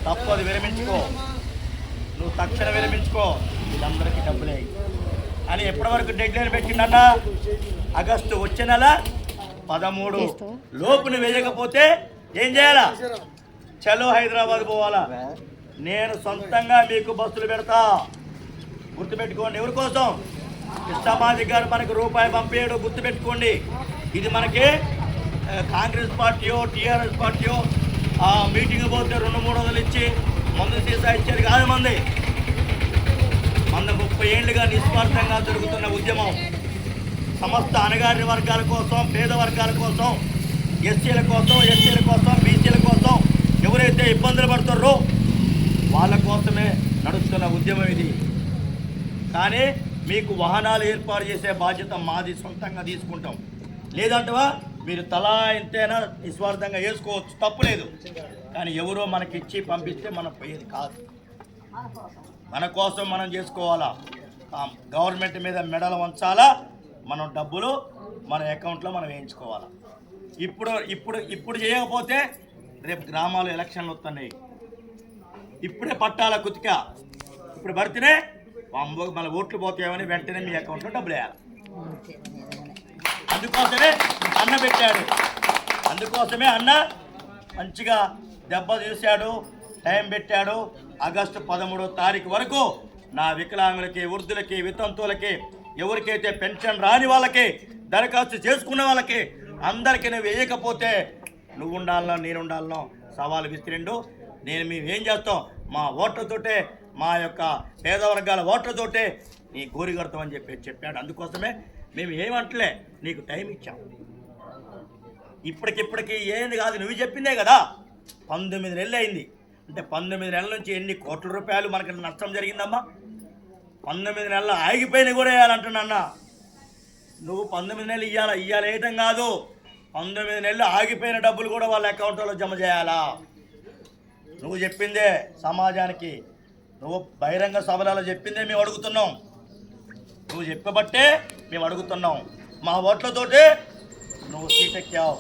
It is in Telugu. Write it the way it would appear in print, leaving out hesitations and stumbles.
తప్పదు, విరమించుకో, నువ్వు తక్షణ విరమించుకో, వీళ్ళందరికీ డబ్బులే అని ఎప్పటి వరకు డెడ్లైన్ పెట్టిండన్నా ఆగస్టు వచ్చే నెల 13 లోపున వేయకపోతే ఏం చేయాలా? చలో హైదరాబాద్ పోవాలా. నేను సొంతంగా మీకు బస్సులు పెడతా, గుర్తుపెట్టుకోండి. ఎవరి కోసం? కృష్ణమాది గారు మనకు రూపాయి పంపేయడు, గుర్తుపెట్టుకోండి. ఇది మనకి కాంగ్రెస్ పార్టీయో టీఆర్ఎస్ పార్టీయో మీటింగ్ పోతే 200-300 ఇచ్చి మందు సీసా ఇచ్చేది కాదు. మంది 30 ఏళ్ళుగా నిస్వార్థంగా జరుగుతున్న ఉద్యమం సమస్త అణగారిన వర్గాల కోసం, పేద వర్గాల కోసం, ఎస్సీల కోసం, బీసీల కోసం, ఎవరైతే ఇబ్బందులు పడుతారో వాళ్ళ కోసమే నడుస్తున్న ఉద్యమం ఇది. కానీ మీకు వాహనాలు ఏర్పాటు చేసే బాధ్యత మాది, సొంతంగా తీసుకుంటాం. లేదంటవా మీరు తలా ఎంతైనా నిస్వార్థంగా వేసుకోవచ్చు, తప్పులేదు. కానీ ఎవరో మనకిచ్చి పంపిస్తే మనం పోయేది కాదు. మన కోసం మనం చేసుకోవాలా. గవర్నమెంట్ మీద మెడలు వంచాలా, మనం డబ్బులు మన అకౌంట్లో మనం వేయించుకోవాలా. ఇప్పుడు చేయకపోతే రేపు గ్రామాలు ఎలక్షన్లు వస్తున్నాయి. ఇప్పుడే పట్టాల కుతిక, ఇప్పుడు పడితేనే మన ఓట్లు పోతాయని వెంటనే మీ అకౌంట్లో డబ్బులు వేయాలి. అందుకోసమే అన్న పెట్టాడు, అందుకోసమే అన్న మంచిగా దెబ్బ తీశాడు, టైం పెట్టాడు. ఆగస్టు 13వ తారీఖు వరకు నా వికలాంగులకి, వృద్ధులకి, వితంతువులకి, ఎవరికైతే పెన్షన్ రాని వాళ్ళకి, దరఖాస్తు చేసుకున్న వాళ్ళకి అందరికీ నువ్వు వేయకపోతే నువ్వు ఉండాలనో నేను ఉండాలనో సవాలు విసిరిండు. నేను మేమేం చేస్తాం, మా ఓట్లతోటే, మా యొక్క పేదవర్గాల ఓట్లతోటే నీ గోరి కడతామని చెప్పాడు. అందుకోసమే మేము ఏమంటలే, నీకు టైం ఇచ్చాం. ఇప్పటికిప్పటికి ఏంది కాదు, నువ్వు చెప్పిందే కదా. 19 నెలలు అయింది అంటే 19 నెలల నుంచి ఎన్ని కోట్ల రూపాయలు మనకి నష్టం జరిగిందమ్మా. 19 నెలలు ఆగిపోయినా కూడా వేయాలంటున్నా. నువ్వు 19 నెలలు ఇయ్యాల వేయటం కాదు, 19 నెలలు ఆగిపోయిన డబ్బులు కూడా వాళ్ళ అకౌంట్లో జమ చేయాలా. నువ్వు చెప్పిందే సమాజానికి, నువ్వు బహిరంగ సభలలో చెప్పిందే మేము అడుగుతున్నాం. నువ్వు చెప్పబట్టే మేము అడుగుతున్నాం. మా ఓట్లతోటే నువ్వు సీట్ ఎక్కావు.